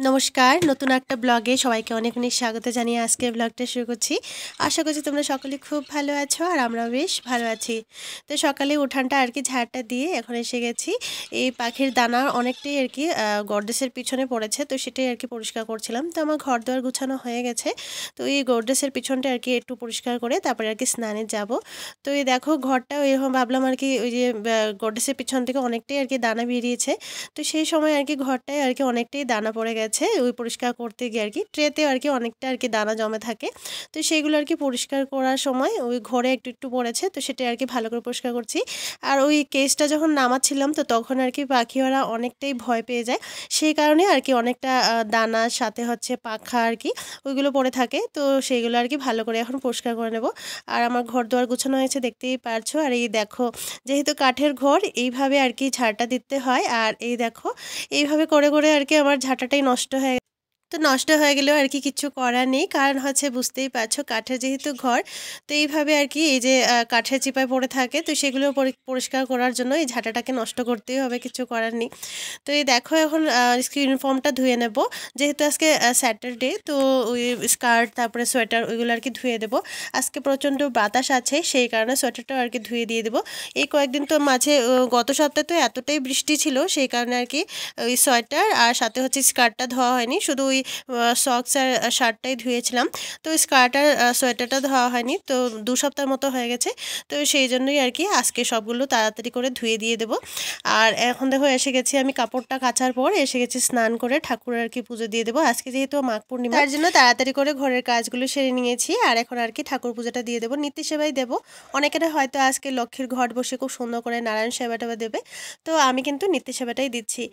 নমস্কার, নতুন একটা ব্লগে সবাইকে অনেক অনেক স্বাগত জানিয়ে আজকের ব্লগটা শুরু করছি। আশা করছি তোমরা সকলে খুব ভালো আছো আর আমরাও বেশ ভালো আছি। তো সকালে উঠানটা আর কি ঝাড়টা দিয়ে এখন এসে গেছি। এই পাখির দানা অনেকটাই আর কি গর্দেশের পিছনে পড়েছে, তো সেটাই আর কি পরিষ্কার করছিলাম। তো আমার ঘর দুয়ার গুছানো হয়ে গেছে, তো এই গর্দেশের পিছনটা আর কি একটু পরিষ্কার করে তারপরে আর কি স্নানে যাব। তো এই দেখো ঘরটাও এরকম ভাবলাম আর কি ওই যে গর্দেশের পিছন থেকে অনেকটাই আর কি দানা বেরিয়েছে, তো সেই সময় আর কি ঘরটায় আর কি অনেকটাই দানা পড়ে গেছে ওই পরিষ্কার করতে গিয়ে আর কি ট্রেতেও আর কি অনেকটা আর কি দানা জমে থাকে। তো সেইগুলো আর কি পরিষ্কার করার সময় ওই ঘরে একটু একটু পড়েছে, তো সেটা আর কি ভালো করে পরিষ্কার করছি। আর ওই কেসটা যখন নামাচ্ছিলাম তো তখন আর কি পাখিওরা অনেকটাই ভয় পেয়ে যায়, সেই কারণে আর কি অনেকটা দানার সাথে হচ্ছে পাখা আর কি ওইগুলো পড়ে থাকে। তো সেইগুলো আর কি ভালো করে এখন পরিষ্কার করে নেব। আর আমার ঘর দুয়ার গুছানো হয়েছে দেখতেই পারছো। আর এই দেখো, যেহেতু কাঠের ঘর এইভাবে আর কি ঝাড়টা দিতে হয়। আর এই দেখো এইভাবে করে করে আর কি আমার ঝাঁটাটাই নষ্ট হয়ে তো নষ্ট হয়ে গেলেও আর কি কিচ্ছু করার নেই, কারণ হচ্ছে বুঝতেই পারছো কাঠের যেহেতু ঘর, তো এইভাবে আর কি এই যে কাঠের চিপায় পড়ে থাকে, তো সেগুলো পরিষ্কার করার জন্য এই ঝাঁটাটাকে নষ্ট করতেই হবে, কিছু করার নেই। তো এই দেখো এখন ইউনিফর্মটা ধুয়ে নেব, যেহেতু আজকে স্যাটারডে, তো ওই স্কার্ট তারপরে সোয়েটার ওইগুলো আর কি ধুয়ে দেবো। আজকে প্রচণ্ড বাতাস আছে, সেই কারণে সোয়েটারটাও আর কি ধুয়ে দিয়ে দেবো। এই কয়েকদিন তো মাঝে গত সপ্তাহে তো এতটাই বৃষ্টি ছিল, সেই কারণে আর কি ওই সোয়েটার আর সাথে হচ্ছে স্কার্টটা ধোয়া হয়নি, শুধু ওই সক্স আর শার্টটাই ধুয়েছিলাম। তো স্কার্ট আর সোয়েটারটা ধোয়া হয়নি, তো 2 সপ্তাহের মতো হয়ে গেছে। তো সেই জন্যই আর কি আজকে সবগুলো তাড়াতাড়ি করে ধুয়ে দিয়ে দেবো। আর এখন দেখো এসে গেছি আমি কাপড়টা কাচার পর এসে গেছি স্নান করে ঠাকুরের আর কি পুজো দিয়ে দেবো। আজকে যেহেতু মাঘ পূর্ণিমা, তার জন্য তাড়াতাড়ি করে ঘরের কাজগুলো সেরে নিয়েছি। আর এখন আর কি ঠাকুর পূজাটা দিয়ে দেবো, নিত্য সেবাই দেবো। অনেকেরা হয়তো আজকে লক্ষ্মীর ঘট বসে খুব সুন্দর করে নারায়ণ সেবাটা দেবে, তো আমি কিন্তু নিত্য সেবাটাই দিচ্ছি।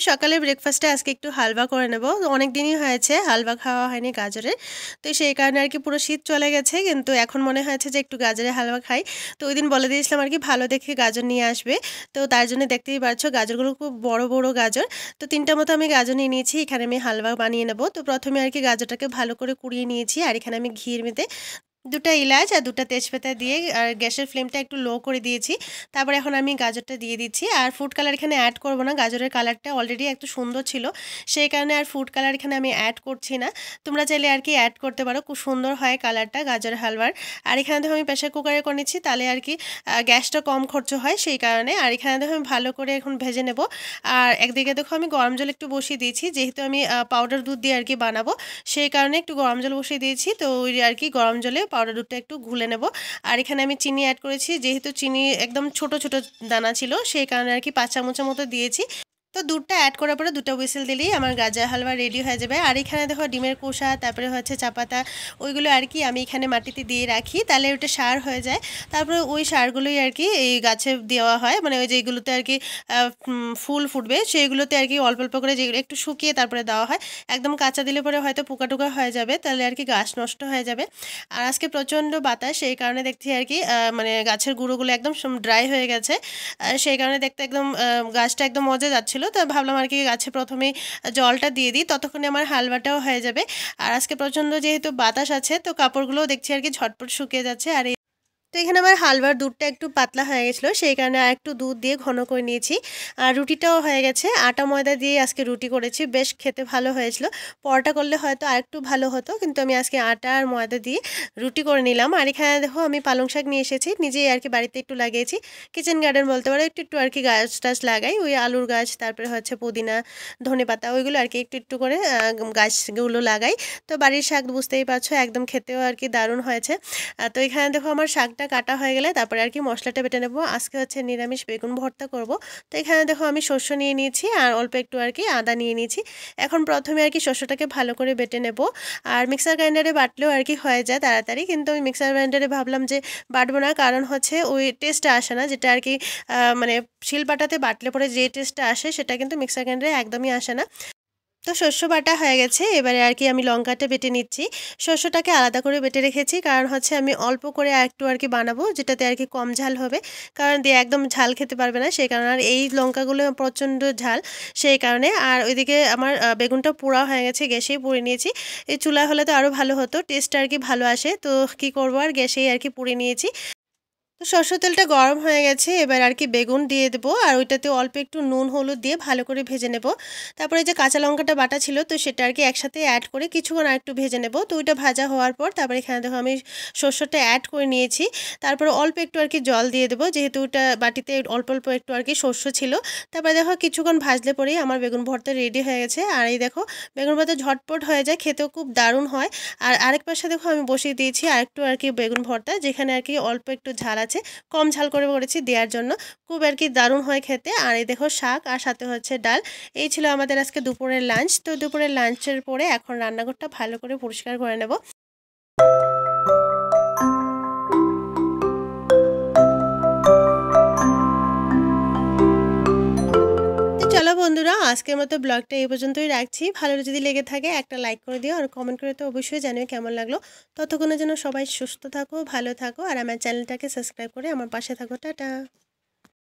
সকালে ব্রেকফাস্টে আজকে একটু হালুয়া করে নেব, অনেক দিনই হয়েছে হালুয়া খাওয়া হয়নি গাজরের। তো সেই কারণে আর কি পুরো শীত চলে গেছে, কিন্তু এখন মনে হয়েছে যে একটু গাজরের হালুয়া খাই। তো ওই দিন বলে দিয়েছিলাম আর কি ভালো দেখে গাজর নিয়ে আসবে, তো তার জন্য দেখতেই পারছো গাজরগুলো খুব বড় বড় গাজর। তো 3টা মতো আমি গাজর নিয়ে নিয়েছি, এখানে আমি হালুয়া বানিয়ে নেব। তো প্রথমে আর কি গাজরটাকে ভালো করে কুড়িয়ে নিয়েছি, আর এখানে আমি ঘির মধ্যে 2টা এলাচ আর 2টা তেজপাতা দিয়ে আর গ্যাসের ফ্লেমটা একটু লো করে দিয়েছি। তারপরে এখন আমি গাজরটা দিয়ে দিচ্ছি। আর ফুড কালার এখানে অ্যাড করব না, গাজরের কালারটা অলরেডি একটু সুন্দর ছিল, সেই কারণে আর ফুড কালার এখানে আমি অ্যাড করছি না। তোমরা চাইলে আর কি অ্যাড করতে পারো, খুব সুন্দর হয় কালারটা গাজর হালুয়ার। আর এখানে দেখো আমি প্রেসার কুকারে করে নিচ্ছি, তাহলে আর কি গ্যাসটা কম খরচ হয় সেই কারণে। আর এখানে দেখো আমি ভালো করে এখন ভেজে নেব। আর একদিকে দেখো আমি গরম জল একটু বসিয়ে দিয়েছি, যেহেতু আমি পাউডার দুধ দিয়ে আর কি বানাবো, সেই কারণে একটু গরম জল বসিয়ে দিয়েছি। তো ওই আর কি গরম জলে পাউডার দুধটা একটু ঘুলে নেব। আর এখানে আমি চিনি অ্যাড করেছি, যেহেতু চিনি একদম ছোট ছোট দানা ছিল, সেই কারণে আর কি 5 চামচের মতো দিয়েছি। তো দুধটা অ্যাড করার পরে 2টা হুইসেল দিলেই আমার গাজর হালুয়া রেডি হয়ে যাবে। আর এখানে দেখো ডিমের খোসা তারপরে হচ্ছে চা পাতা ওইগুলো আর কি আমি এখানে মাটিতে দিয়ে রাখি, তাহলে ওটা সার হয়ে যায়। তারপরে ওই সারগুলোই আর কি এই গাছে দেওয়া হয়, মানে ওই যেগুলোতে আর কি ফুল ফুটবে সেইগুলোতে আর কি অল্প অল্প করে যেগুলো একটু শুকিয়ে তারপরে দেওয়া হয়। একদম কাঁচা দিলে পরে হয়তো পোকা টোকা হয়ে যাবে, তাহলে আর কি গাছ নষ্ট হয়ে যাবে। আর আজকে প্রচণ্ড বাতাস, সেই কারণে দেখছি আর কি মানে গাছের গুঁড়োগুলো একদম ড্রাই হয়ে গেছে, সেই কারণে দেখতে একদম গাছটা একদম মজা যাচ্ছিল ছিল, তো ভাবলাম আর কি গাছে প্রথমে জলটা দিয়ে দিই, ততক্ষণে আমার হালুয়াটাও হয়ে যাবে। আর আজকে প্রচণ্ড যেহেতু বাতাস আছে, তো কাপড়গুলোও দেখছি আর কি ঝটপট শুকিয়ে যাচ্ছে। আর তো এখানে আমার হালুয়ার দুধটা একটু পাতলা হয়ে গেছিলো, সেই কারণে আর একটু দুধ দিয়ে ঘন করে নিয়েছি। আর রুটিটাও হয়ে গেছে, আটা ময়দা দিয়ে আজকে রুটি করেছি, বেশ খেতে ভালো হয়েছিল। পরোটা করলে হয়তো আরেকটু ভালো হতো, কিন্তু আমি আজকে আটা আর ময়দা দিয়ে রুটি করে নিলাম। আর এখানে দেখো আমি পালং শাক নিয়ে এসেছি, নিজেই আর কি বাড়িতে একটু লাগিয়েছি, কিচেন গার্ডেন বলতে পারো, একটু একটু আর কি গাছ টাছ লাগাই, ওই আলুর গাছ, তারপরে হচ্ছে পুদিনা, ধনেপাতা, ওইগুলো আর কি একটু একটু করে গাছগুলো লাগাই। তো বাড়ির শাক বুঝতেই পারছো, একদম খেতেও আর কি দারুণ হয়েছে। তো এখানে দেখো আমার শাকটা কাটা হয়ে গেলে তারপরে আর কি মশলাটা বেটে নেবো। আজকে হচ্ছে নিরামিষ বেগুন ভর্তা করব। তো এখানে দেখো আমি শস্য নিয়ে নিয়েছি আর অল্প একটু আর কি আদা নিয়ে নিয়েছি। এখন প্রথমে আর কি শস্যটাকে ভালো করে বেটে নেব। আর মিক্সার গ্রাইন্ডারে বাটলেও আর কি হয়ে যায় তাড়াতাড়ি, কিন্তু আমি মিক্সার গ্রাইন্ডারে ভাবলাম যে বাটবো না, কারণ হচ্ছে ওই টেস্টটা আসে না, যেটা আর কি মানে শিলপাটাতে বাটলে পরে যে টেস্টটা আসে সেটা কিন্তু মিক্সার গ্রাইন্ডারে একদমই আসে না। তো শস্য বাটা হয়ে গেছে, এবারে আর কি আমি লঙ্কাটা বেটে নিচ্ছি। শস্যটাকে আলাদা করে বেটে রেখেছি, কারণ হচ্ছে আমি অল্প করে একটু আর কি বানাবো, যেটাতে আর কি কম ঝাল হবে, কারণ দিয়ে একদম ঝাল খেতে পারবে না, সেই কারণে। আর এই লঙ্কাগুলো প্রচণ্ড ঝাল, সেই কারণে। আর ওইদিকে আমার বেগুনটা পোড়া হয়ে গেছে, গ্যাসেই পুড়ে নিয়েছি। এই চুলা হলে তো আরও ভালো হতো, টেস্টটা আর কি ভালো আসে, তো কি করবো, আর গ্যাসেই আর কি পুড়ে নিয়েছি। তো সরষের তেলটা গরম হয়ে গেছে, এবার আর কি বেগুন দিয়ে দেবো, আর ওইটাতে অল্প একটু নুন হলুদ দিয়ে ভালো করে ভেজে নেব। তারপরে যে কাঁচা লঙ্কাটা বাটা ছিল, তো সেটা আর কি একসাথে অ্যাড করে কিছুক্ষণ আর একটু ভেজে নেব। তো ওইটা ভাজা হওয়ার পর তারপরে এখানে দেখো আমি সরষেটা অ্যাড করে নিয়েছি। তারপরে অল্প একটু আর কি জল দিয়ে দেবো, যেহেতু ওটা বাটিতে অল্প অল্প একটু আর কি শস্য ছিল। তারপরে দেখো কিছুক্ষণ ভাজলে পরেই আমার বেগুন ভর্তা রেডি হয়ে গেছে। আর এই দেখো বেগুন ভর্তা ঝটপট হয়ে যায়, খেতেও খুব দারুণ হয়। আর আরেক পাশে দেখো আমি বসিয়ে দিয়েছি আরেকটু আর কি বেগুন ভর্তা, যেখানে আর কি অল্প একটু ঝাল আছে, কম ঝাল করে করেছি দেওয়ার জন্য, খুব আর কি দারুণ হয় খেতে। আর এই দেখো শাক, আর সাথে হচ্ছে ডাল। এই ছিল আমাদের আজকে দুপুরের লাঞ্চ। তো দুপুরের লাঞ্চের পরে এখন রান্নাঘরটা ভালো করে পরিষ্কার করে নেব। চলো বন্ধুরা, আজকের মতো ব্লগটা এই পর্যন্তই রাখছি। ভালো যদি লেগে থাকে একটা লাইক করে দিও, আর কমেন্ট করে তো অবশ্যই জানিও কেমন লাগলো। ততক্ষণের জন্য সবাই সুস্থ থাকো, ভালো থাকো, আর আমার চ্যানেলটাকে সাবস্ক্রাইব করে আমার পাশে থাকো। টাটা।